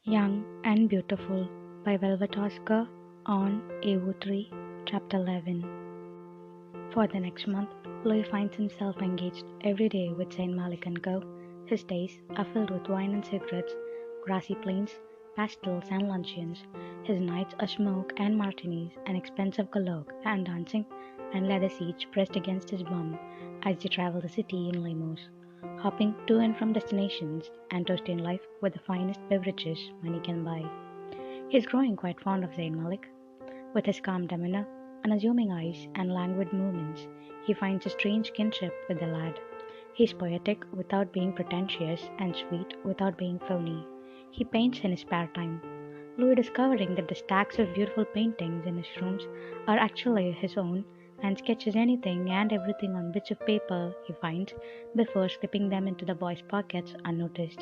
Young and Beautiful by Velvetoscar on AO3, Chapter 11. For the next month, Louis finds himself engaged every day with Saint Malik and Co. His days are filled with wine and cigarettes, grassy plains, pastels and luncheons. His nights are smoke and martinis, an expensive galore and dancing, and leather seats pressed against his bum as they travel the city in limos, hopping to and from destinations and toasting life with the finest beverages money can buy. He's growing quite fond of Zayn Malik. With his calm demeanor, unassuming eyes, and languid movements, he finds a strange kinship with the lad. He's poetic without being pretentious and sweet without being phony. He paints in his spare time. Louis discovering that the stacks of beautiful paintings in his rooms are actually his own and sketches anything and everything on bits of paper he finds before slipping them into the boy's pockets unnoticed.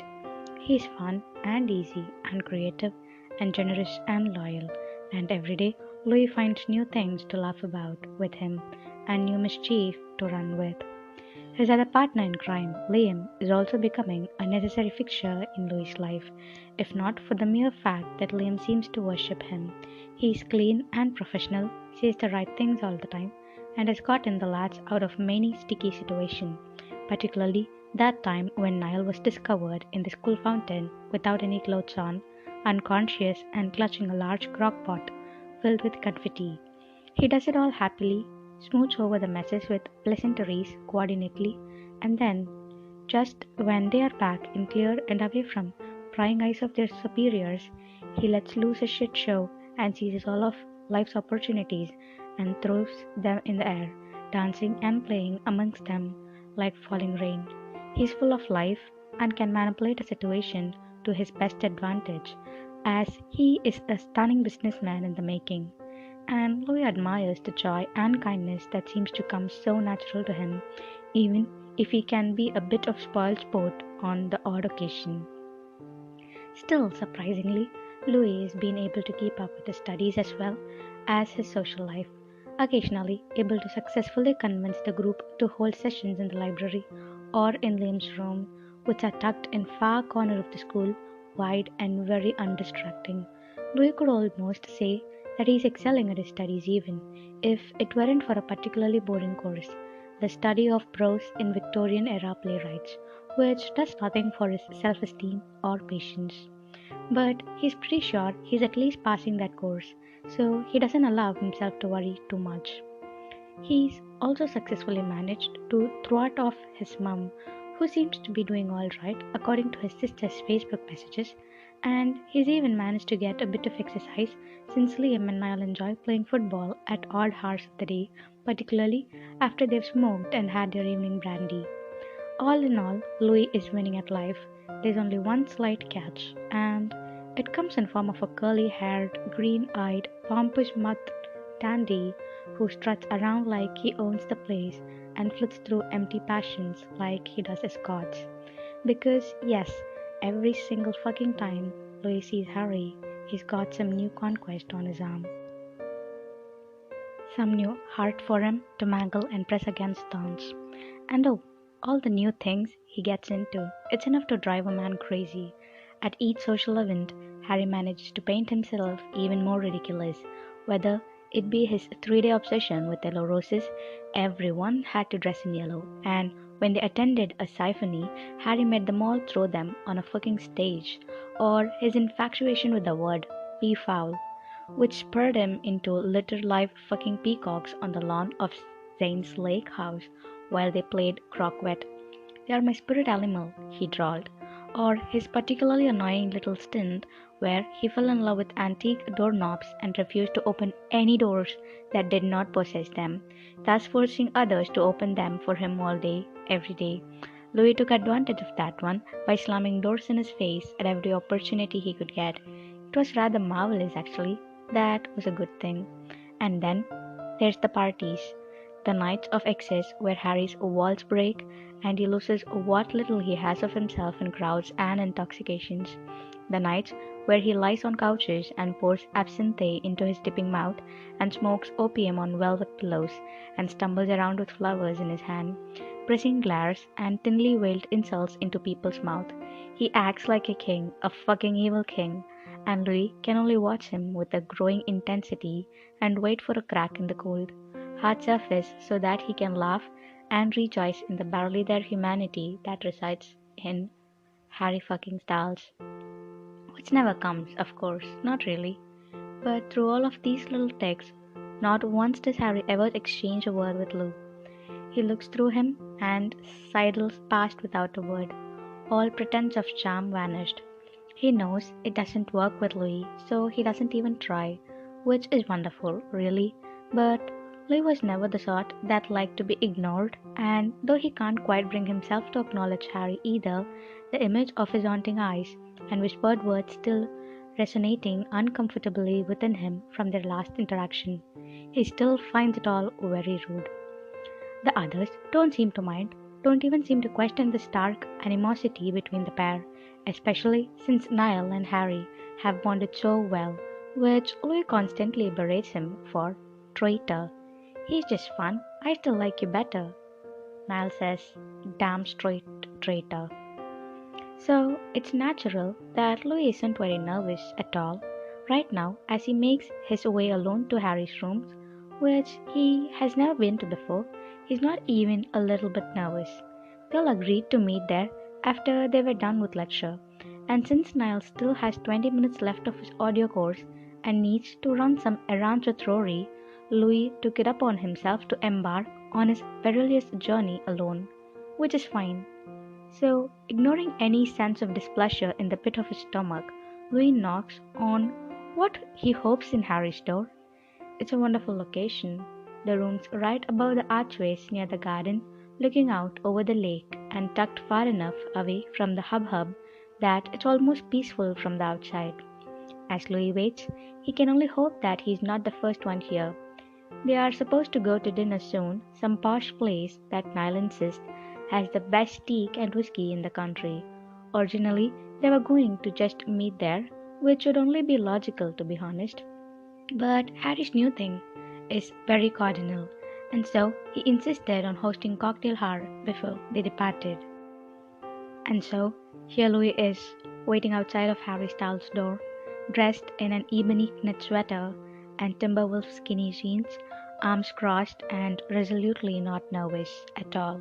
He is fun and easy and creative and generous and loyal, and every day Louis finds new things to laugh about with him and new mischief to run with. His other partner in crime, Liam, is also becoming a necessary fixture in Louis' life, if not for the mere fact that Liam seems to worship him. He is clean and professional, says the right things all the time, and has gotten the lads out of many sticky situations, particularly that time when Niall was discovered in the school fountain without any clothes on, unconscious and clutching a large crock pot filled with confetti. He does it all happily, smooths over the messes with pleasantries coordinately, and then, just when they are back in clear and away from prying eyes of their superiors, he lets loose a shit show and seizes all of life's opportunities and throws them in the air, dancing and playing amongst them like falling rain. He is full of life and can manipulate a situation to his best advantage, as he is a stunning businessman in the making. And Louis admires the joy and kindness that seems to come so natural to him, even if he can be a bit of spoiled sport on the odd occasion. Still, surprisingly, Louis has been able to keep up with his studies as well as his social life, occasionally able to successfully convince the group to hold sessions in the library or in Liam's room, which are tucked in far corner of the school, wide and very undistracting. Louis could almost say that he is excelling at his studies even if it weren't for a particularly boring course, the study of prose in Victorian era playwrights, which does nothing for his self esteem or patience. But he's pretty sure he's at least passing that course, so he doesn't allow himself to worry too much. He's also successfully managed to thwart off his mum, who seems to be doing all right according to his sister's Facebook messages, and he's even managed to get a bit of exercise since Liam and Niall enjoy playing football at odd hours of the day, particularly after they've smoked and had their evening brandy. All in all, Louis is winning at life. There's only one slight catch, and it comes in form of a curly-haired, green-eyed, pompous-mouthed dandy who struts around like he owns the place and flits through empty passions like he does escorts. Because, yes, every single fucking time Louis sees Harry, he's got some new conquest on his arm. Some new heart for him to mangle and press against thorns. And oh, all the new things he gets into. It's enough to drive a man crazy. At each social event, Harry manages to paint himself even more ridiculous. Whether it be his 3-day obsession with yellow roses, everyone had to dress in yellow. And when they attended a symphony, Harry made them all throw them on a fucking stage. Or his infatuation with the word peafowl, which spurred him into litter live fucking peacocks on the lawn of Zane's lake house while they played croquet. "They are my spirit animal," he drawled. Or his particularly annoying little stint where he fell in love with antique doorknobs and refused to open any doors that did not possess them, thus forcing others to open them for him all day, every day. Louis took advantage of that one by slamming doors in his face at every opportunity he could get. It was rather marvelous, actually. That was a good thing. And then there's the parties. The nights of excess where Harry's walls break and he loses what little he has of himself in crowds and intoxications. The nights where he lies on couches and pours absinthe into his dipping mouth and smokes opium on velvet pillows and stumbles around with flowers in his hand, pressing glares and thinly veiled insults into people's mouth. He acts like a king, a fucking evil king, and Louis can only watch him with a growing intensity and wait for a crack in the cold, hard surface so that he can laugh and rejoice in the barely there humanity that resides in Harry fucking Styles. Which never comes, of course, not really. But through all of these little texts, not once does Harry ever exchange a word with Lou. He looks through him and sidles past without a word. All pretense of charm vanished. He knows it doesn't work with Louis, so he doesn't even try, which is wonderful, really. But Louis was never the sort that liked to be ignored, and though he can't quite bring himself to acknowledge Harry either, the image of his haunting eyes and whispered words still resonating uncomfortably within him from their last interaction. He still finds it all very rude. The others don't seem to mind, don't even seem to question the stark animosity between the pair, especially since Niall and Harry have bonded so well, which Louis constantly berates him for. Traitor. He's just fun. I still like you better. Niall says, damn straight traitor. So it's natural that Louis isn't very nervous at all right now as he makes his way alone to Harry's rooms, which he has never been to before. He's not even a little bit nervous. They all agreed to meet there after they were done with lecture, and since Niall still has 20 minutes left of his audio course and needs to run some errands with Rory, Louis took it upon himself to embark on his perilous journey alone, which is fine. So, ignoring any sense of displeasure in the pit of his stomach, Louis knocks on what he hopes in Harry's door. It's a wonderful location. The room's right above the archways near the garden, looking out over the lake and tucked far enough away from the hubbub that it's almost peaceful from the outside. As Louis waits, he can only hope that he's not the first one here. They are supposed to go to dinner soon, some posh place that Niall insists has the best steak and whiskey in the country. Originally, they were going to just meet there, which would only be logical to be honest. But Harry's new thing is very cardinal, and so he insisted on hosting cocktail hour before they departed. And so here Louis is, waiting outside of Harry Styles' door, dressed in an ebony knit sweater and Timberwolf skinny jeans, arms crossed and resolutely not nervous at all.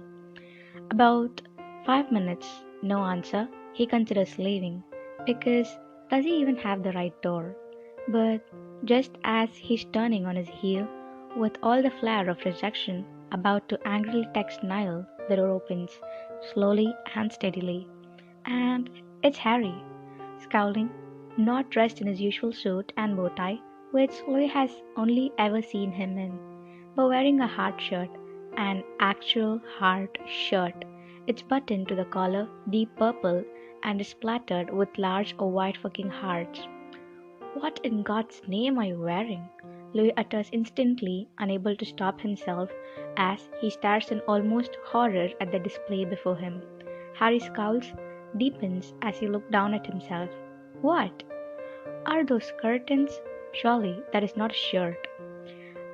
About 5 minutes, no answer, he considers leaving, because does he even have the right door? But just as he's turning on his heel, with all the flair of rejection, about to angrily text Niall, the door opens, slowly and steadily. And it's Harry, scowling, not dressed in his usual suit and bow tie, which Louis has only ever seen him in, but wearing a heart shirt, an actual heart shirt. It's buttoned to the collar, deep purple, and is splattered with large white fucking hearts. What in God's name are you wearing? Louis utters instantly, unable to stop himself, as he stares in almost horror at the display before him. Harry scowls, deepens as he looks down at himself. What? Are those curtains? Surely that is not a shirt.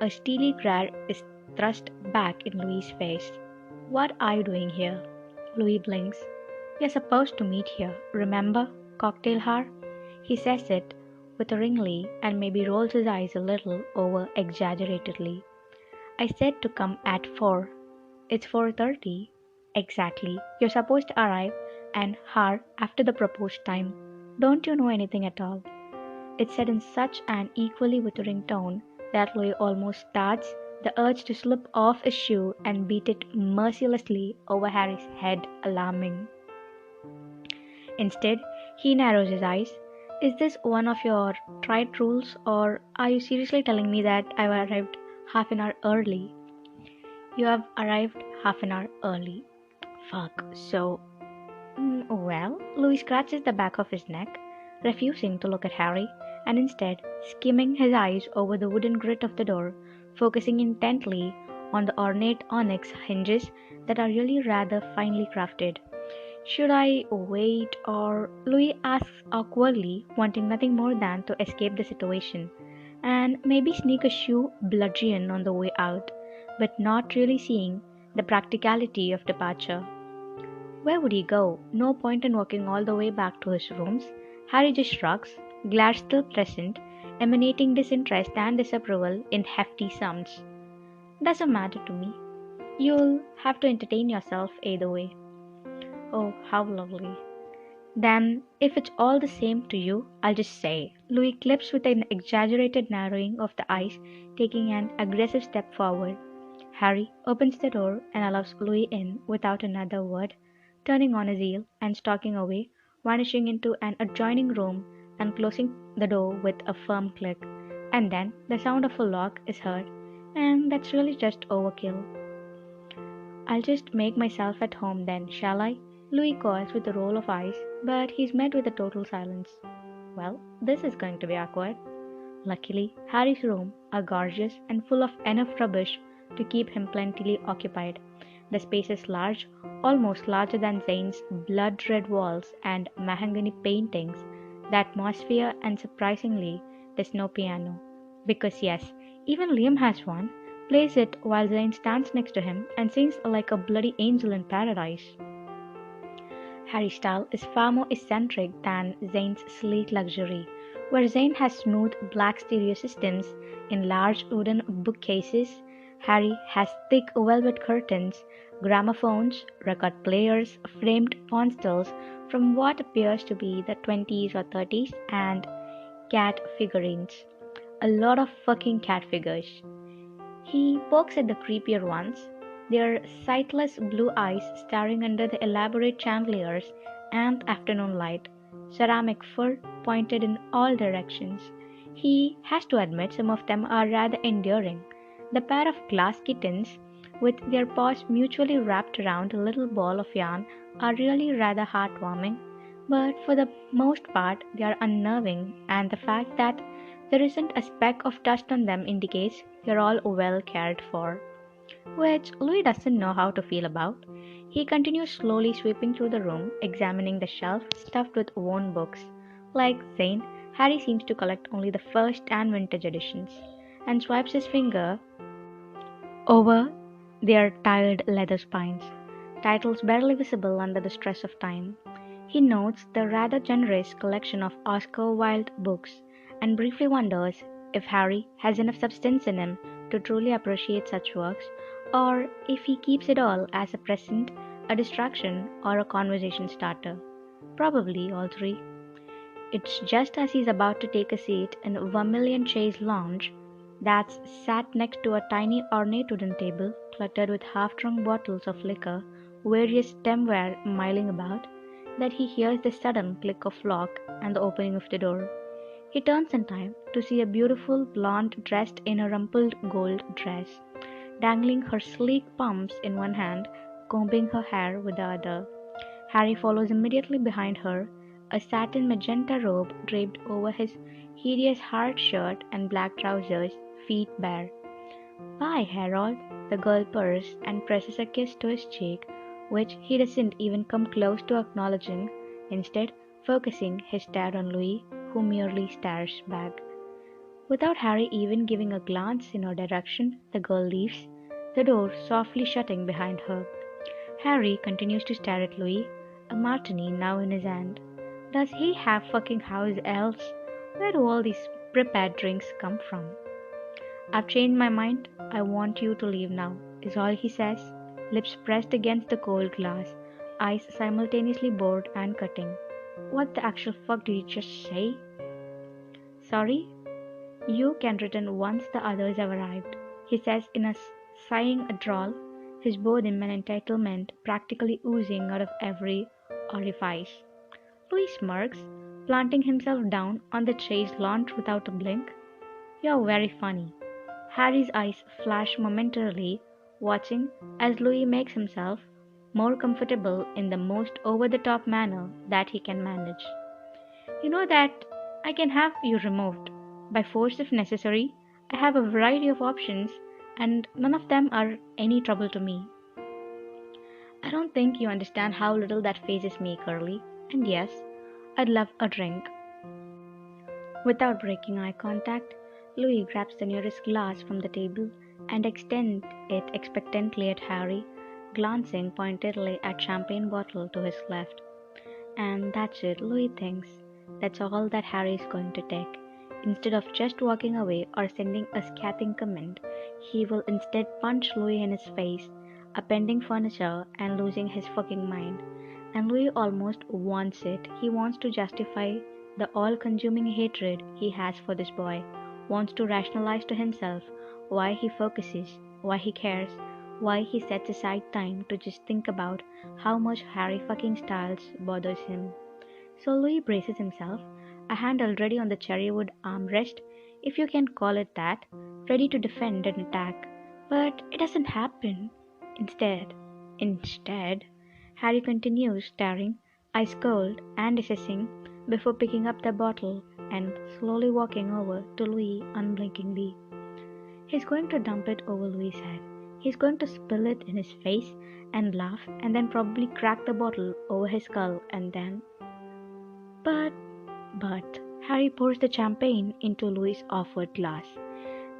A steely glare is thrust back in Louis's face. What are you doing here? Louis blinks. We are supposed to meet here, remember? Cocktail hour? He says it witteringly and maybe rolls his eyes a little over exaggeratedly. I said to come at 4. It's 4:30. Exactly. You're supposed to arrive an hour after the proposed time. Don't you know anything at all? It's said in such an equally withering tone that Louis almost starts the urge to slip off his shoe and beat it mercilessly over Harry's head, alarming. Instead, he narrows his eyes. Is this one of your tried rules, or are you seriously telling me that I've arrived half an hour early? You have arrived half an hour early. Fuck, so... well, Louis scratches the back of his neck, refusing to look at Harry, and instead skimming his eyes over the wooden grit of the door, focusing intently on the ornate onyx hinges that are really rather finely crafted. Should I wait, or Louis asks awkwardly, wanting nothing more than to escape the situation, and maybe sneak a shoe bludgeon on the way out, but not really seeing the practicality of departure. Where would he go? No point in walking all the way back to his rooms. Harry just shrugs. glare still present, emanating disinterest and disapproval in hefty sums. Doesn't matter to me. You'll have to entertain yourself either way. Oh, how lovely. Then, if it's all the same to you, I'll just say. Louis clips with an exaggerated narrowing of the eyes, taking an aggressive step forward. Harry opens the door and allows Louis in without another word, turning on his heel and stalking away, vanishing into an adjoining room and closing the door with a firm click. And then the sound of a lock is heard, and that's really just overkill. I'll just make myself at home then, shall I? Louis calls with a roll of eyes, but he's met with a total silence. Well, this is going to be awkward. Luckily, Harry's room are gorgeous and full of enough rubbish to keep him plentifully occupied. The space is large, almost larger than Zane's blood-red walls and mahogany paintings, the atmosphere, and surprisingly, there's no piano. Because yes, even Liam has one, plays it while Zane stands next to him and sings like a bloody angel in paradise. Harry's style is far more eccentric than Zane's sleek luxury, where Zane has smooth black stereo systems in large wooden bookcases. Harry has thick velvet curtains, gramophones, record players, framed pawn stills from what appears to be the 20s or 30s, and cat figurines. A lot of fucking cat figures. He pokes at the creepier ones, their sightless blue eyes staring under the elaborate chandeliers and afternoon light, ceramic fur pointed in all directions. He has to admit some of them are rather endearing. The pair of glass kittens, with their paws mutually wrapped around a little ball of yarn, are really rather heartwarming, but for the most part they are unnerving, and the fact that there isn't a speck of dust on them indicates they're all well cared for, which Louis doesn't know how to feel about. He continues slowly sweeping through the room, examining the shelf stuffed with worn books. Like Zane, Harry seems to collect only the first and vintage editions, and swipes his finger over their tired leather spines, titles barely visible under the stress of time. He notes the rather generous collection of Oscar Wilde books and briefly wonders if Harry has enough substance in him to truly appreciate such works, or if he keeps it all as a present, a distraction, or a conversation starter. Probably all three. It's just as he's about to take a seat in a vermilion chaise lounge that's sat next to a tiny ornate wooden table cluttered with half-drunk bottles of liquor, various stemware milling about, that he hears the sudden click of lock and the opening of the door. He turns in time to see a beautiful blonde dressed in a rumpled gold dress, dangling her sleek pumps in one hand, combing her hair with the other. Harry follows immediately behind her, a satin magenta robe draped over his hideous hard shirt and black trousers, feet bare. "Bye, Harold," the girl purrs and presses a kiss to his cheek, which he doesn't even come close to acknowledging, instead focusing his stare on Louis, who merely stares back. Without Harry even giving a glance in her direction, the girl leaves, the door softly shutting behind her. Harry continues to stare at Louis, a martini now in his hand. Does he have fucking house elves? Where do all these prepared drinks come from? "I've changed my mind. I want you to leave now," is all he says, lips pressed against the cold glass, eyes simultaneously bored and cutting. What the actual fuck did he just say? "Sorry? You can return once the others have arrived," he says in a sighing drawl, his boredom and entitlement practically oozing out of every orifice. Louis smirks, planting himself down on the chaise lounge without a blink. "You're very funny." Harry's eyes flash momentarily, watching as Louis makes himself more comfortable in the most over-the-top manner that he can manage. "You know that I can have you removed, by force if necessary. I have a variety of options, and none of them are any trouble to me." "I don't think you understand how little that phases me, Curly. And yes, I'd love a drink." Without breaking eye contact, Louis grabs the nearest glass from the table and extends it expectantly at Harry, glancing pointedly at champagne bottle to his left. And that's it, Louis thinks. That's all that Harry is going to take. Instead of just walking away or sending a scathing comment, he will instead punch Louis in his face, upending furniture and losing his fucking mind. And Louis almost wants it. He wants to justify the all consuming hatred he has for this boy, wants to rationalize to himself why he focuses, why he cares, why he sets aside time to just think about how much Harry fucking Styles bothers him. So Louis braces himself, a hand already on the cherrywood armrest, if you can call it that, ready to defend and attack. But it doesn't happen. Instead, Harry continues staring, ice cold and assessing, before picking up the bottle and slowly walking over to Louis unblinkingly. He's going to dump it over Louis's head. He's going to spill it in his face and laugh and then probably crack the bottle over his skull and then. But Harry pours the champagne into Louis's offered glass,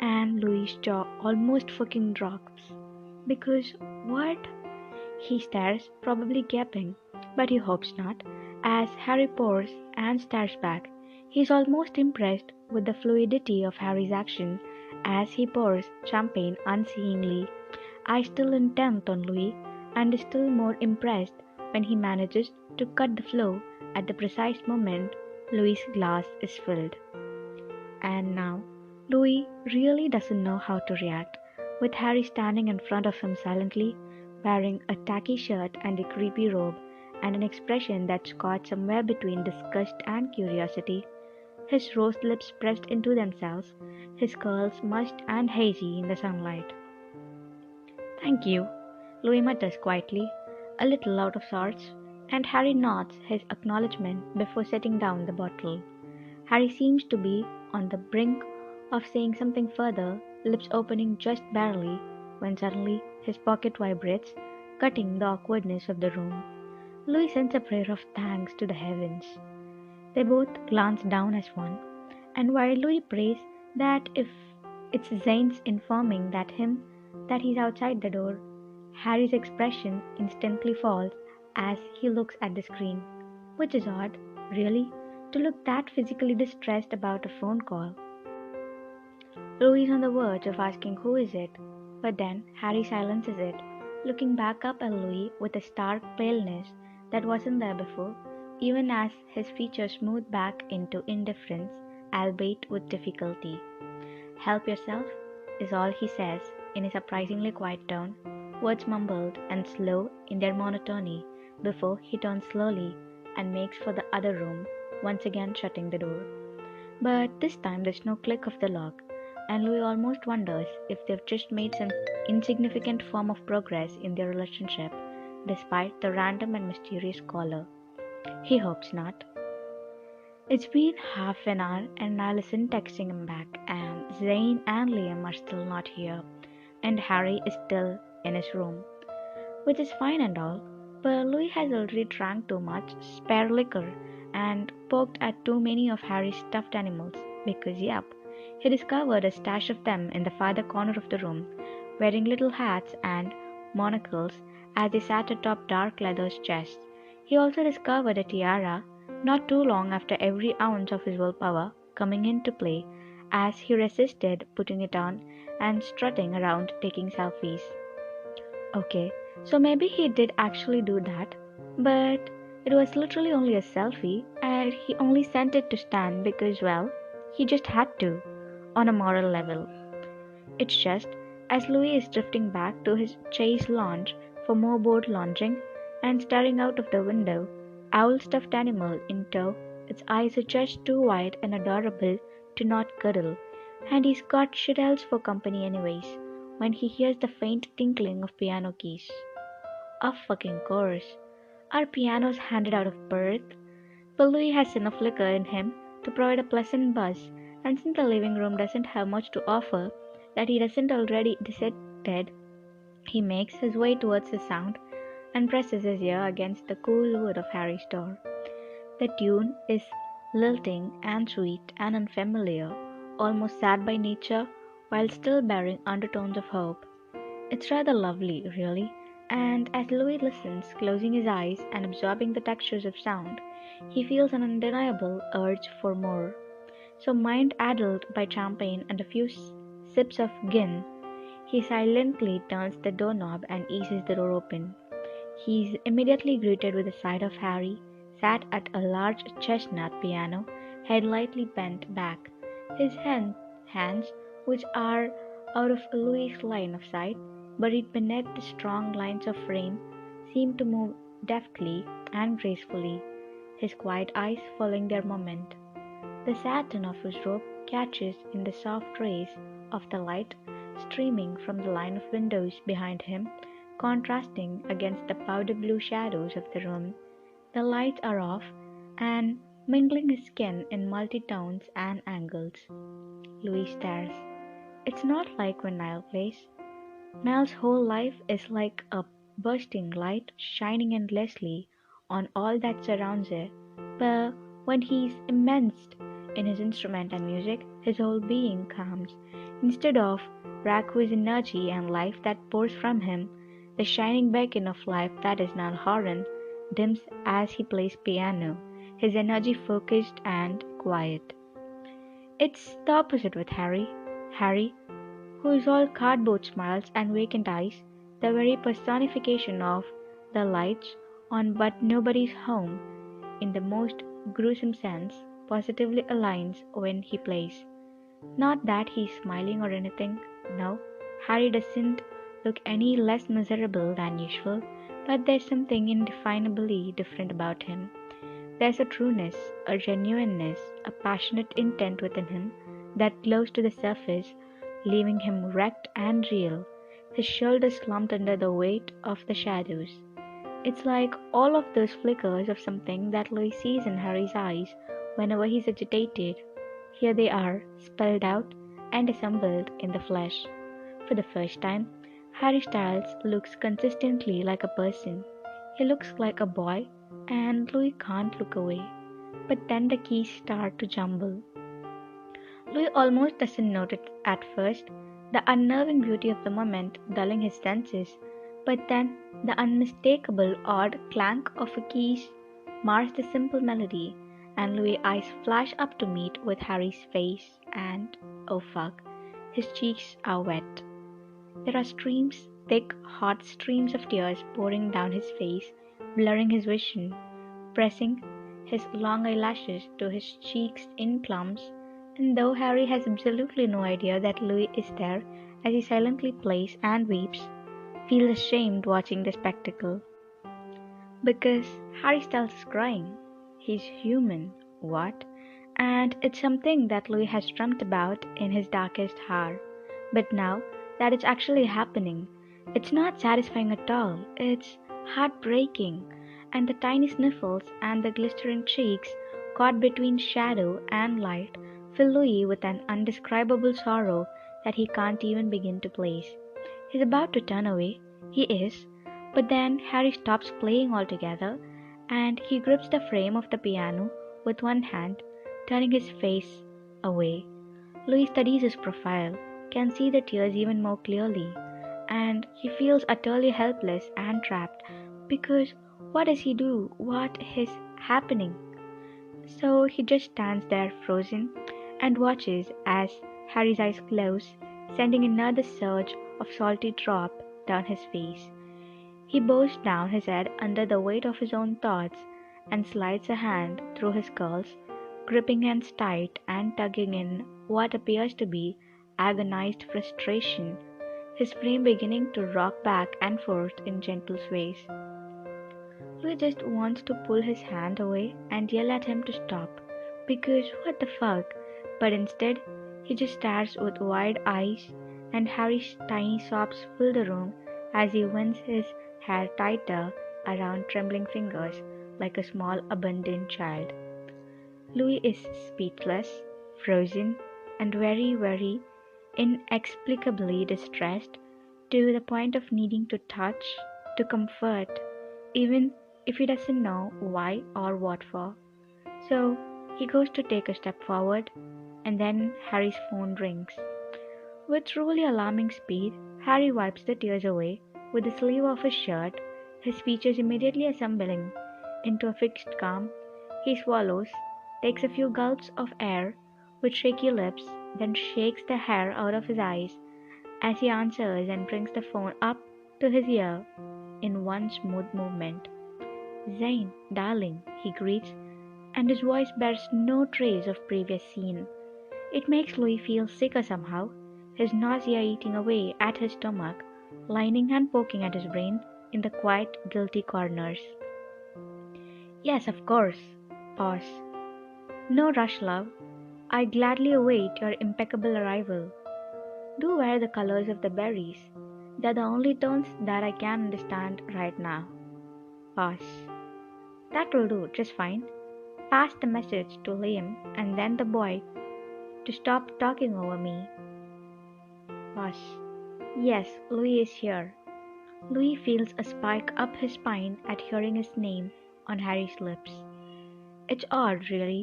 and Louis's jaw almost fucking drops. Because what? He stares, probably gaping, but he hopes not, as Harry pours and stares back. He's almost impressed with the fluidity of Harry's action as he pours champagne unseeingly. Eyes still intent on Louis, and is still more impressed when he manages to cut the flow at the precise moment Louis's glass is filled. And now, Louis really doesn't know how to react, with Harry standing in front of him silently, wearing a tacky shirt and a creepy robe, and an expression that's caught somewhere between disgust and curiosity. His rose lips pressed into themselves, his curls mushed and hazy in the sunlight. "Thank you," Louis mutters quietly, a little out of sorts, and Harry nods his acknowledgement before setting down the bottle. Harry seems to be on the brink of saying something further, lips opening just barely, when suddenly his pocket vibrates, cutting the awkwardness of the room. Louis sends a prayer of thanks to the heavens. They both glance down as one, and while Louis prays that if it's Zane's informing that he's outside the door, Harry's expression instantly falls as he looks at the screen, which is odd, really, to look that physically distressed about a phone call. Louis is on the verge of asking who is it, but then Harry silences it, looking back up at Louis with a stark paleness that wasn't there before, even as his features smooth back into indifference, albeit with difficulty. "Help yourself," is all he says in a surprisingly quiet tone, words mumbled and slow in their monotony, before he turns slowly and makes for the other room, once again shutting the door. But this time there's no click of the lock, and Louis almost wonders if they've just made some insignificant form of progress in their relationship, despite the random and mysterious caller. He hopes not. It's been half an hour and Niall isn't texting him back, and Zane and Liam are still not here, and Harry is still in his room, which is fine and all, but Louis has already drank too much spare liquor and poked at too many of Harry's stuffed animals, because yep, he discovered a stash of them in the farther corner of the room, wearing little hats and monocles as they sat atop dark leather chests. He also discovered a tiara not too long after every ounce of his willpower coming into play, as he resisted putting it on and strutting around taking selfies. Okay, so maybe he did actually do that, but it was literally only a selfie, and he only sent it to Stan because, well, he just had to, on a moral level. It's just, as Louis is drifting back to his chaise lounge for more boat lounging and staring out of the window, owl stuffed animal in tow, its eyes are just too wide and adorable to not cuddle, and he's got shit else for company anyways, when he hears the faint tinkling of piano keys. Of fucking course. Are pianos handed out of birth? But Louis has enough liquor in him to provide a pleasant buzz, and since the living room doesn't have much to offer that he doesn't already decided, he makes his way towards the sound and presses his ear against the cool wood of Harry's door. The tune is lilting and sweet and unfamiliar, almost sad by nature, while still bearing undertones of hope. It's rather lovely, really, And as Louis listens, closing his eyes and absorbing the textures of sound, he feels an undeniable urge for more. So, mind addled by champagne and a few sips of gin, he silently turns the doorknob and eases the door open. He is immediately greeted with the sight of Harry, sat at a large chestnut piano, head lightly bent back. His hands, which are out of Louis's line of sight, buried beneath the strong lines of frame, seem to move deftly and gracefully, his quiet eyes following their movement. The satin of his robe catches in the soft rays of the light streaming from the line of windows behind him, contrasting against the powder blue shadows of the room. The lights are off, and mingling his skin in multi-tones and angles. Louis stares. It's not like when Niall plays. Niall's whole life is like a bursting light shining endlessly on all that surrounds it, but when he's immersed in his instrument and music, his whole being calms. Instead of Raku's energy and life that pours from him, the shining beacon of life that is Niall Horan dims as he plays piano, his energy focused and quiet. It's the opposite with Harry. Harry, who is all cardboard smiles and vacant eyes, the very personification of the lights on but nobody's home, in the most gruesome sense, positively aligns when he plays. Not that he's smiling or anything, no, Harry doesn't look any less miserable than usual, but there's something indefinably different about him. There's a trueness, a genuineness, a passionate intent within him that glows to the surface, leaving him wrecked and real, his shoulders slumped under the weight of the shadows. It's like all of those flickers of something that Louis sees in Harry's eyes whenever he's agitated. Here they are, spelled out and assembled in the flesh. For the first time, Harry Styles looks consistently like a person. He looks like a boy, and Louis can't look away. But then the keys start to jumble. Louis almost doesn't note it at first, the unnerving beauty of the moment dulling his senses, but then the unmistakable odd clank of a keys mars the simple melody, and Louis' eyes flash up to meet with Harry's face, and oh fuck, his cheeks are wet. There are streams, thick, hot streams of tears pouring down his face, blurring his vision, pressing his long eyelashes to his cheeks in clumps, and though Harry has absolutely no idea that Louis is there as he silently plays and weeps, feels ashamed watching the spectacle. Because Harry Styles is crying. He's human. What? And it's something that Louis has dreamt about in his darkest hour. But now that it's actually happening, it's not satisfying at all. It's heartbreaking. And the tiny sniffles and the glistering cheeks caught between shadow and light fill Louis with an undescribable sorrow that he can't even begin to place. He's about to turn away. He is. But then Harry stops playing altogether and he grips the frame of the piano with one hand, turning his face away. Louis studies his profile, can see the tears even more clearly, and he feels utterly helpless and trapped because what does he do? What is happening? So he just stands there frozen and watches as Harry's eyes close, sending another surge of salty drop down his face. He bows down his head under the weight of his own thoughts and slides a hand through his curls, gripping hands tight and tugging in what appears to be agonized frustration, his frame beginning to rock back and forth in gentle sways. Louis just wants to pull his hand away and yell at him to stop, because what the fuck? But instead, he just stares with wide eyes, and Harry's tiny sobs fill the room as he winds his hair tighter around trembling fingers like a small abandoned child. Louis is speechless, frozen, and very, very inexplicably distressed to the point of needing to touch, to comfort, even if he doesn't know why or what for. So he goes to take a step forward, and then Harry's phone rings. With truly alarming speed, Harry wipes the tears away with the sleeve of his shirt, his features immediately assembling into a fixed calm. He swallows, takes a few gulps of air with shaky lips, then shakes the hair out of his eyes as he answers and brings the phone up to his ear in one smooth movement. "Zane, darling," he greets, and his voice bears no trace of previous scene. It makes Louis feel sicker somehow, his nausea eating away at his stomach, lining and poking at his brain in the quiet, guilty corners. "Yes, of course." Pause. "No rush, love. I gladly await your impeccable arrival. Do wear the colors of the berries. They're the only tones that I can understand right now." Pause. "That will do just fine. Pass the message to Liam and then the boy to stop talking over me." Pause. "Yes, Louis is here." Louis feels a spike up his spine at hearing his name on Harry's lips. It's odd, really,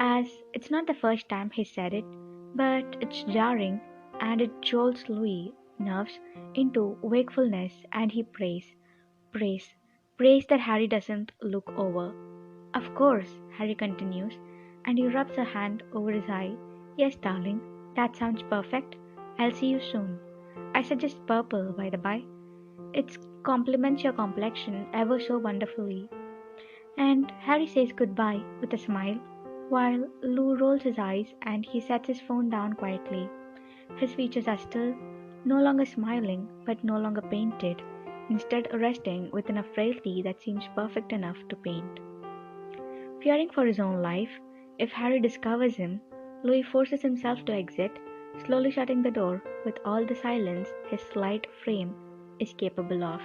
as it's not the first time he said it, but it's jarring and it jolts Louis' nerves into wakefulness and he prays, prays that Harry doesn't look over. "Of course," Harry continues, and he rubs a hand over his eye. "Yes, darling, that sounds perfect. I'll see you soon. I suggest purple, by the by. It complements your complexion ever so wonderfully." And Harry says goodbye with a smile, while Lou rolls his eyes and he sets his phone down quietly. His features are still, no longer smiling, but no longer painted, instead resting within a frailty that seems perfect enough to paint. Fearing for his own life, if Harry discovers him, Louis forces himself to exit, slowly shutting the door with all the silence his slight frame is capable of.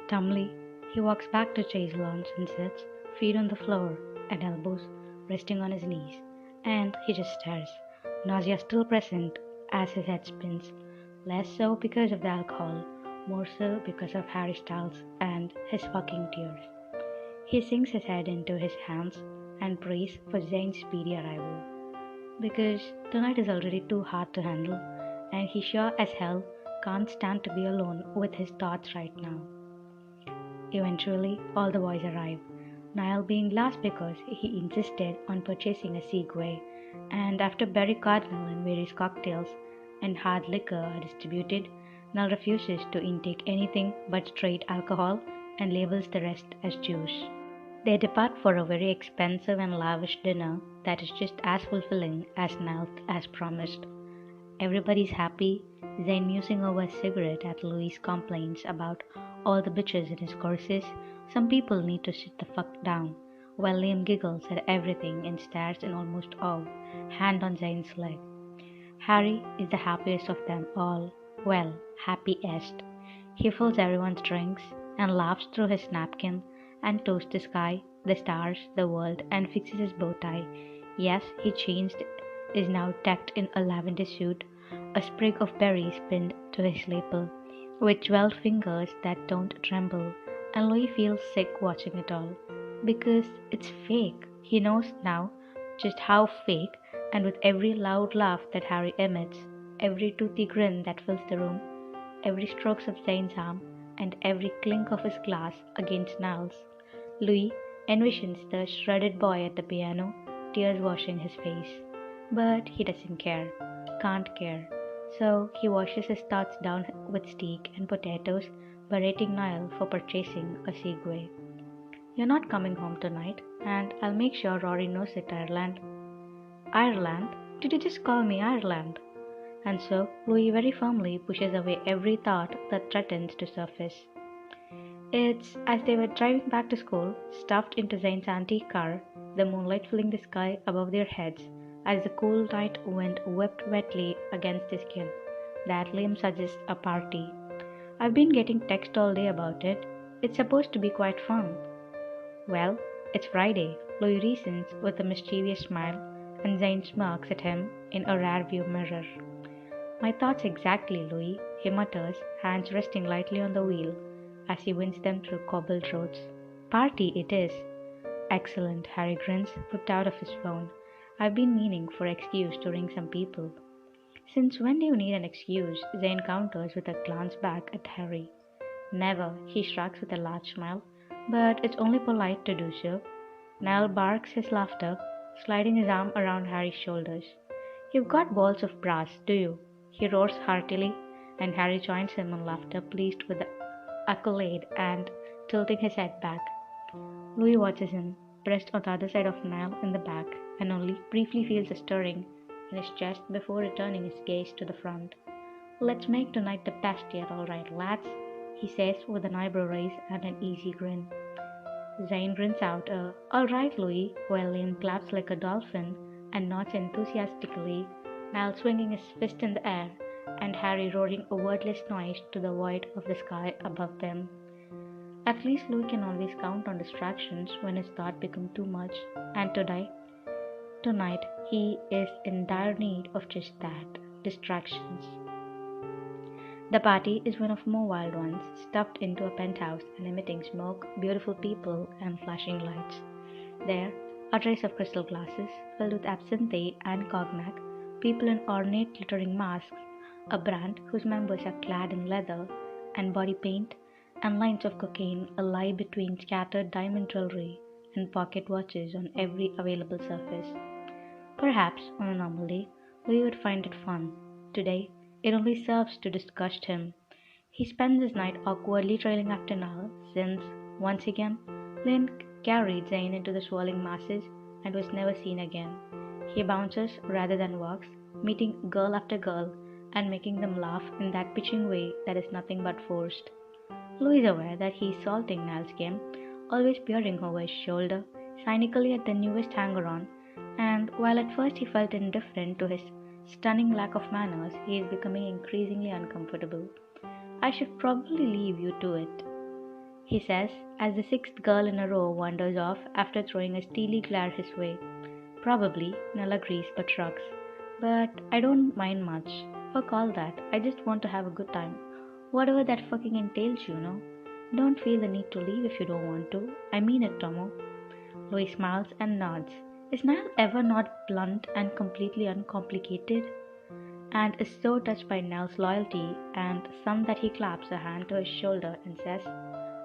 Dumbly, he walks back to Chase Launch and sits, feet on the floor and elbows resting on his knees, and he just stares, nausea still present as his head spins, less so because of the alcohol, more so because of Harry Styles and his fucking tears. He sinks his head into his hands and prays for Zane's speedy arrival, because tonight is already too hard to handle, and he sure as hell can't stand to be alone with his thoughts right now. Eventually, all the boys arrive, Niall being last because he insisted on purchasing a Segway, and after Berry Cardinal and various cocktails and hard liquor are distributed, Niall refuses to intake anything but straight alcohol and labels the rest as juice. They depart for a very expensive and lavish dinner that is just as fulfilling as Niall as promised. Everybody's happy, Zane musing over a cigarette at Louis' complaints about all the bitches in his courses. Some people need to sit the fuck down, while Liam giggles at everything and stares in almost awe, hand on Zane's leg. Harry is the happiest of them all, well, happiest. He fills everyone's drinks and laughs through his napkin and toasts the sky, the stars, the world, and fixes his bow tie. Yes, he changed, is now decked in a lavender suit, a sprig of berries pinned to his lapel, with 12 fingers that don't tremble, and Louis feels sick watching it all, because it's fake. He knows now just how fake, and with every loud laugh that Harry emits, every toothy grin that fills the room, every stroke of Zane's arm, and every clink of his glass against Niall's, Louis envisions the shredded boy at the piano, tears washing his face. But he doesn't care, can't care. So he washes his thoughts down with steak and potatoes, berating Niall for purchasing a Segway. "You're not coming home tonight, and I'll make sure Rory knows it, Ireland." "Ireland? Did you just call me Ireland?" And so Louis very firmly pushes away every thought that threatens to surface. It's as they were driving back to school, stuffed into Zane's antique car, the moonlight filling the sky above their heads as the cool night wind whipped wetly against his skin, that Liam suggests a party. "I've been getting text all day about it. It's supposed to be quite fun." "Well, it's Friday," Louis reasons with a mischievous smile, and Zane smirks at him in a rear view mirror. "My thoughts exactly, Louis," he mutters, hands resting lightly on the wheel as he winds them through cobbled roads. "Party it is." "Excellent," Harry grins, whipped out of his phone. "I've been meaning for excuse to ring some people." Since when do you need an excuse? Zane counters with a glance back at Harry. Never, he shrugs with a large smile, but it's only polite to do so. Niall barks his laughter, sliding his arm around Harry's shoulders. You've got balls of brass, do you? He roars heartily, and Harry joins him in laughter, pleased with the accolade and tilting his head back. Louis watches him, pressed on the other side of Niall in the back, and only briefly feels a stirring in his chest before returning his gaze to the front. Let's make tonight the best yet, all right, lads, he says with an eyebrow raise and an easy grin. Zane grins out all right, Louis, while Liam claps like a dolphin and nods enthusiastically, Niall swinging his fist in the air, and Harry roaring a wordless noise to the void of the sky above them. At least Louis can always count on distractions when his thought becomes too much, and tonight, he is in dire need of just that, distractions. The party is one of more wild ones, stuffed into a penthouse and emitting smoke, beautiful people, and flashing lights. There are trays of crystal glasses filled with absinthe and cognac, people in ornate glittering masks, a brand whose members are clad in leather and body paint, and lines of cocaine lie between scattered diamond jewelry and pocket watches on every available surface. Perhaps, on a normal day, Louis would find it fun. Today, it only serves to disgust him. He spends his night awkwardly trailing after Niall, since, once again, Lynn carried Zane into the swirling masses and was never seen again. He bounces rather than walks, meeting girl after girl and making them laugh in that pitching way that is nothing but forced. Louis is aware that he is salting Niall's game, always peering over his shoulder, cynically at the newest hanger-on, and while at first he felt indifferent to his stunning lack of manners, he is becoming increasingly uncomfortable. I should probably leave you to it, he says, as the sixth girl in a row wanders off after throwing a steely glare his way. Probably, Nell agrees but shrugs. But I don't mind much. Fuck all that. I just want to have a good time. Whatever that fucking entails, you know. Don't feel the need to leave if you don't want to. I mean it, Tomo. Louis smiles and nods. Is Niall ever not blunt and completely uncomplicated? And is so touched by Nell's loyalty and some that he claps a hand to his shoulder and says,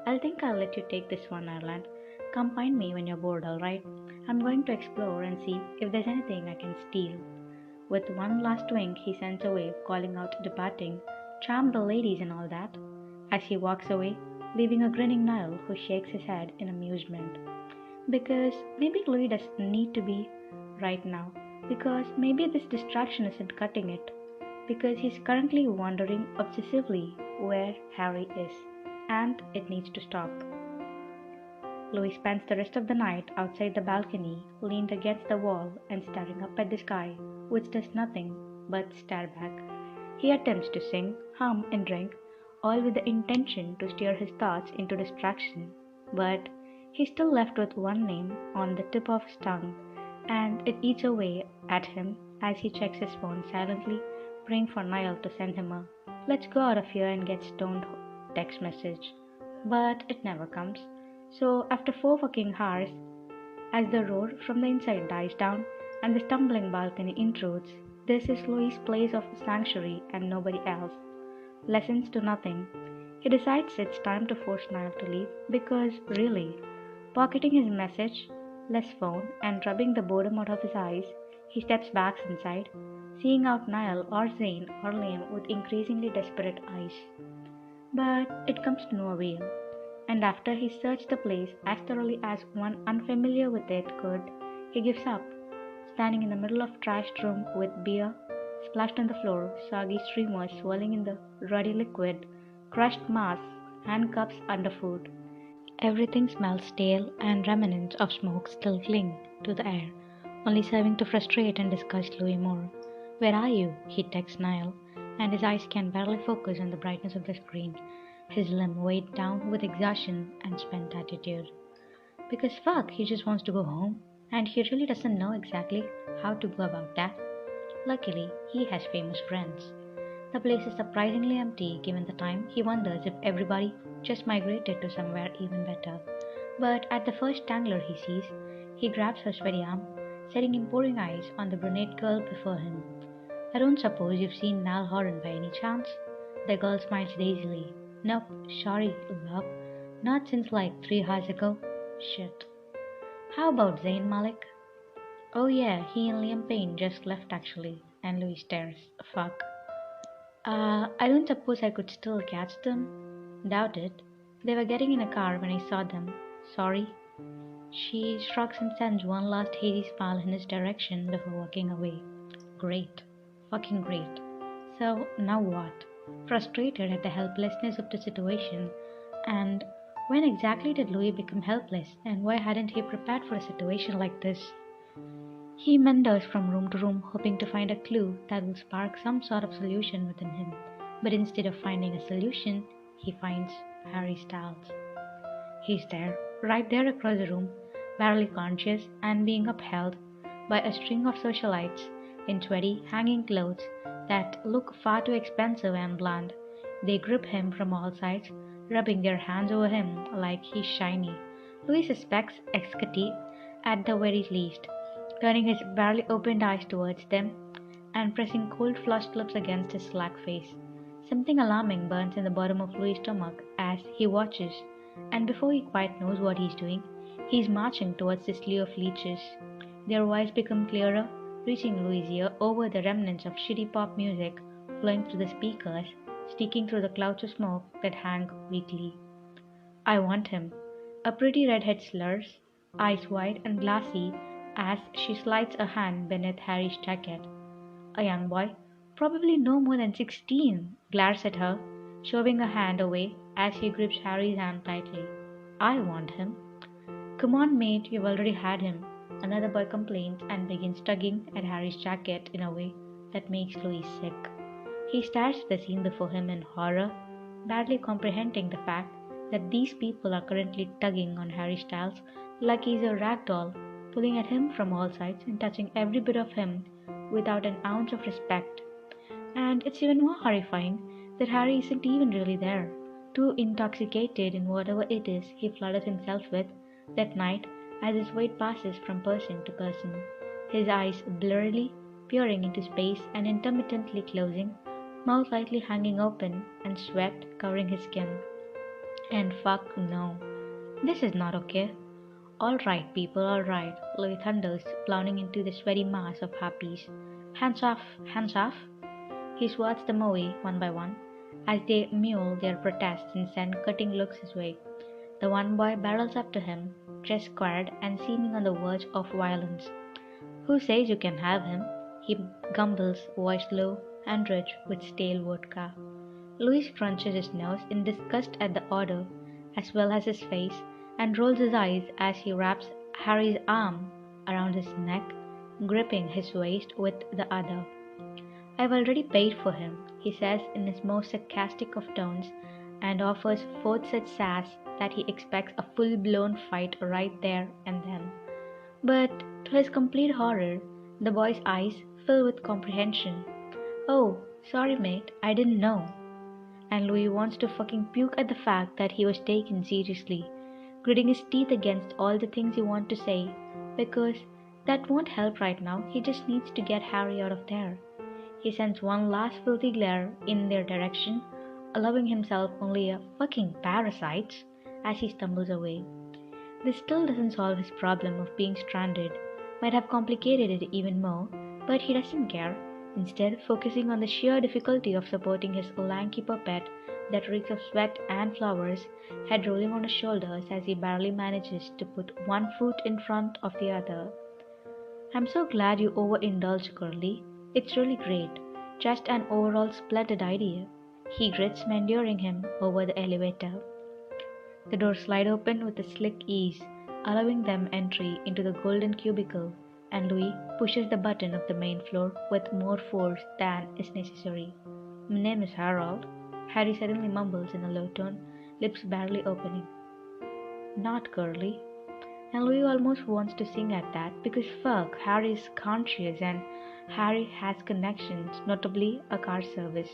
I'll let you take this one, Ireland. Come find me when you're bored, alright? I'm going to explore and see if there's anything I can steal. With one last wink, he sends away, calling out, departing, charm the ladies and all that, as he walks away, leaving a grinning Niall who shakes his head in amusement. Because maybe Louis doesn't need to be right now. Because maybe this distraction isn't cutting it. Because he's currently wondering obsessively where Harry is. And it needs to stop. Louis spends the rest of the night outside the balcony, leaned against the wall and staring up at the sky, which does nothing but stare back. He attempts to sing, hum, and drink, all with the intention to steer his thoughts into distraction, but he's still left with one name on the tip of his tongue, and it eats away at him as he checks his phone silently, praying for Niall to send him a "let's go out of here and get stoned" text message. But it never comes. So after 4 fucking hours, as the roar from the inside dies down and the stumbling balcony intrudes, this is Louis' place of sanctuary and nobody else. Lessons to nothing. He decides it's time to force Niall to leave because, really, pocketing his message, less phone, and rubbing the boredom out of his eyes, he steps back inside, seeing out Niall or Zane or Liam with increasingly desperate eyes. But it comes to no avail, and after he searched the place as thoroughly as one unfamiliar with it could, he gives up, standing in the middle of trashed room with beer splashed on the floor, soggy streamers swirling in the ruddy liquid, crushed masks, handcuffs underfoot. Everything smells stale, and remnants of smoke still cling to the air, only serving to frustrate and disgust Louis more. Where are you? He texts Niall, and his eyes can barely focus on the brightness of the screen, his limb weighed down with exhaustion and spent attitude. Because fuck, he just wants to go home, and he really doesn't know exactly how to go about that. Luckily, he has famous friends. The place is surprisingly empty given the time. He wonders if everybody just migrated to somewhere even better. But at the first strangler he sees, he grabs her sweaty arm, setting imploring eyes on the brunette girl before him. I don't suppose you've seen Nal Horan by any chance? The girl smiles dazily. Nope, sorry, love. Not since like 3 hours ago. Shit. How about Zayn Malik? Oh yeah, he and Liam Payne just left actually. And Louis stares. Fuck. I don't suppose I could still catch them? Doubt it. They were getting in a car when I saw them. Sorry. She shrugs and sends one last hazy smile in his direction before walking away. Great. Fucking great. So, now what? Frustrated at the helplessness of the situation, and when exactly did Louis become helpless, and why hadn't he prepared for a situation like this? He meanders from room to room, hoping to find a clue that will spark some sort of solution within him. But instead of finding a solution, he finds Harry Styles. He's there, right there across the room, barely conscious and being upheld by a string of socialites in sweaty, hanging clothes that look far too expensive and bland. They grip him from all sides, rubbing their hands over him like he's shiny. Louis suspects Excati at the very least, turning his barely opened eyes towards them and pressing cold flushed lips against his slack face. Something alarming burns in the bottom of Louis' stomach as he watches, and before he quite knows what he's doing, he's marching towards the slew of leeches. Their voices become clearer, reaching Louis' ear over the remnants of shitty pop music flowing through the speakers, sneaking through the clouds of smoke that hang weakly. I want him. A pretty redhead slurs, eyes wide and glassy as she slides a hand beneath Harry's jacket. A young boy, probably no more than 16, glares at her, shoving a hand away as he grips Harry's hand tightly. I want him. Come on, mate, you've already had him. Another boy complains and begins tugging at Harry's jacket in a way that makes Louis sick. He stares at the scene before him in horror, badly comprehending the fact that these people are currently tugging on Harry Styles like he's a rag doll, pulling at him from all sides and touching every bit of him without an ounce of respect. And it's even more horrifying that Harry isn't even really there, too intoxicated in whatever it is he flooded himself with that night as his weight passes from person to person, his eyes blurrily peering into space and intermittently closing, mouth lightly hanging open and sweat covering his skin. And fuck no. This is not okay. Alright, people, alright, Louis thunders, plowing into the sweaty mass of harpies. Hands off, hands off. He swats them away one by one as they mule their protests and send cutting looks his way. The one boy barrels up to him, chest squared and seeming on the verge of violence. Who says you can have him? He gumbles, voice low and rich with stale vodka. Louis crunches his nose in disgust at the order, as well as his face, and rolls his eyes as he wraps Harry's arm around his neck, gripping his waist with the other. I've already paid for him, he says in his most sarcastic of tones, and offers forth such sass that he expects a full-blown fight right there and then. But, to his complete horror, the boy's eyes fill with comprehension. Oh, sorry mate, I didn't know. And Louis wants to fucking puke at the fact that he was taken seriously, gritting his teeth against all the things he wants to say, because that won't help right now, he just needs to get Harry out of there. He sends one last filthy glare in their direction, allowing himself only a fucking parasite as he stumbles away. This still doesn't solve his problem of being stranded, might have complicated it even more, but he doesn't care, instead focusing on the sheer difficulty of supporting his lanky puppet that reeks of sweat and flowers, head rolling on his shoulders as he barely manages to put one foot in front of the other. I'm so glad you overindulged, Curly. It's really great. Just an overall splendid idea. He grits, mentoring him over the elevator. The doors slide open with a slick ease, allowing them entry into the golden cubicle, and Louis pushes the button of the main floor with more force than is necessary. My name is Harold, Harry suddenly mumbles in a low tone, lips barely opening. Not Curly. And Louis almost wants to sing at that because fuck, Harry is conscious and Harry has connections, notably a car service.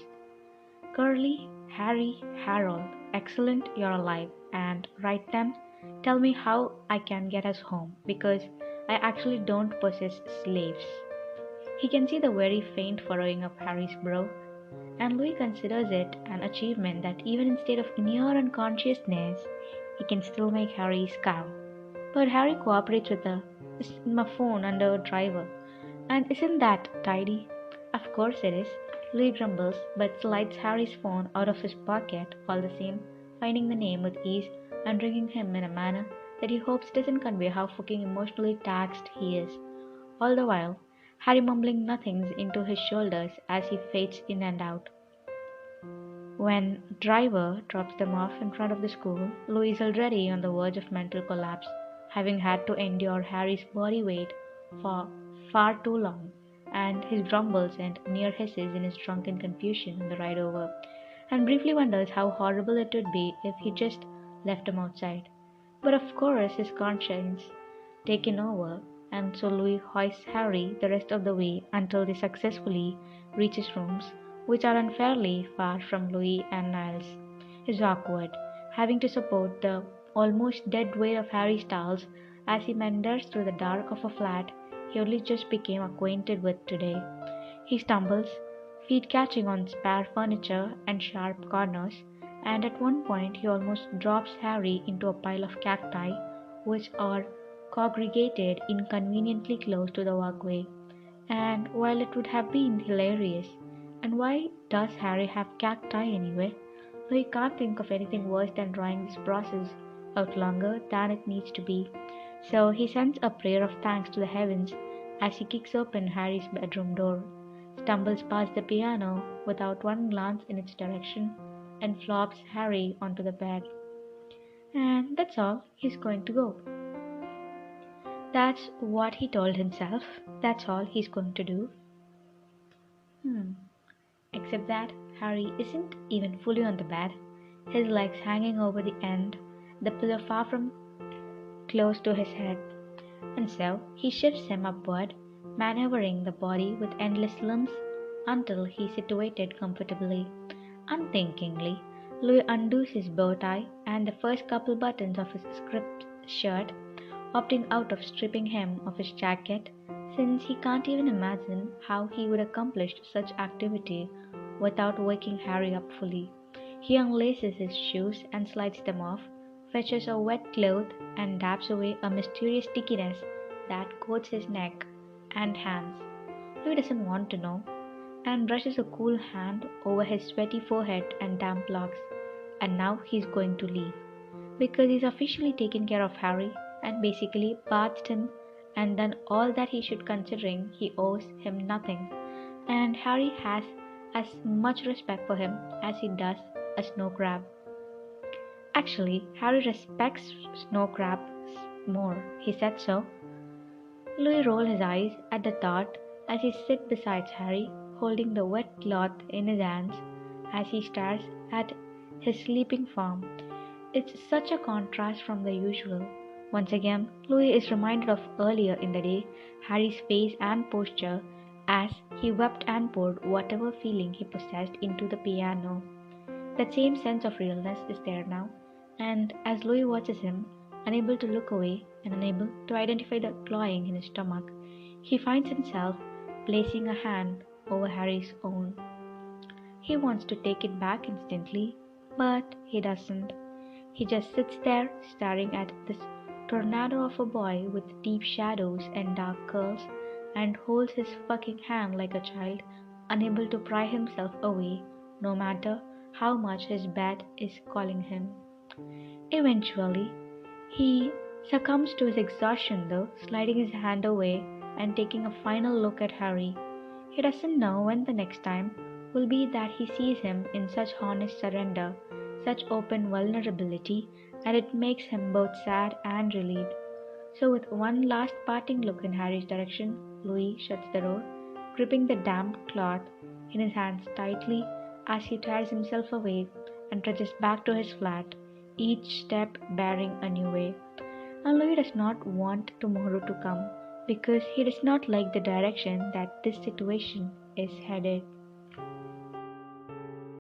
Curly, Harry, Harold, excellent, you're alive. And right then, tell me how I can get us home because I actually don't possess slaves. He can see the very faint furrowing of Harry's brow, and Louis considers it an achievement that even in state of near unconsciousness, he can still make Harry scowl. But Harry cooperates with my phone under driver. And isn't that tidy? Of course it is. Louis grumbles, but slides Harry's phone out of his pocket all the same, finding the name with ease and ringing him in a manner that he hopes doesn't convey how fucking emotionally taxed he is. All the while, Harry mumbling nothings into his shoulders as he fades in and out. When driver drops them off in front of the school, Louis is already on the verge of mental collapse, having had to endure Harry's body weight for far too long, and his grumbles and near hisses in his drunken confusion on the ride over, and briefly wonders how horrible it would be if he just left him outside. But of course his conscience taken over, and so Louis hoists Harry the rest of the way until they successfully reach his rooms, which are unfairly far from Louis and Niles. It's awkward, having to support the almost dead weight of Harry's towels as he meanders through the dark of a flat he only just became acquainted with today. He stumbles, feet catching on spare furniture and sharp corners, and at one point he almost drops Harry into a pile of cacti, which are congregated inconveniently close to the walkway. And while it would have been hilarious, and why does Harry have cacti anyway? Though he can't think of anything worse than drawing this process out longer than it needs to be. So he sends a prayer of thanks to the heavens as he kicks open Harry's bedroom door, stumbles past the piano without one glance in its direction, and flops Harry onto the bed. And that's all he's going to go. That's what he told himself. That's all he's going to do. Except that Harry isn't even fully on the bed, his legs hanging over the end, the pillow far from close to his head. And so he shifts him upward, maneuvering the body with endless limbs until he's situated comfortably. Unthinkingly, Louis undoes his bow tie and the first couple buttons of his script shirt, opting out of stripping him of his jacket, since he can't even imagine how he would accomplish such activity without waking Harry up fully. He unlaces his shoes and slides them off, fetches a wet cloth and dabs away a mysterious stickiness that coats his neck and hands. Louis doesn't want to know, and brushes a cool hand over his sweaty forehead and damp locks. And now he's going to leave, because he's officially taken care of Harry and basically bathed him and done all that he should, considering he owes him nothing, and Harry has as much respect for him as he does a snow crab. Actually, Harry respects snow crabs more. He said so. Louis rolled his eyes at the thought as he sits beside Harry, holding the wet cloth in his hands as he stares at his sleeping form. It's such a contrast from the usual. Once again, Louis is reminded of earlier in the day Harry's face and posture as he wept and poured whatever feeling he possessed into the piano. That same sense of realness is there now, and as Louis watches him, unable to look away and unable to identify the clawing in his stomach, he finds himself placing a hand over Harry's own. He wants to take it back instantly, but he doesn't. He just sits there staring at this tornado of a boy with deep shadows and dark curls, and holds his fucking hand like a child, unable to pry himself away, no matter how much his bed is calling him. Eventually, he succumbs to his exhaustion though, sliding his hand away and taking a final look at Harry. He doesn't know when the next time will be that he sees him in such honest surrender, such open vulnerability, and it makes him both sad and relieved. So with one last parting look in Harry's direction, Louis shuts the door, gripping the damp cloth in his hands tightly as he tears himself away and trudges back to his flat, each step bearing a new way. And Louis does not want tomorrow to come, because he does not like the direction that this situation is headed.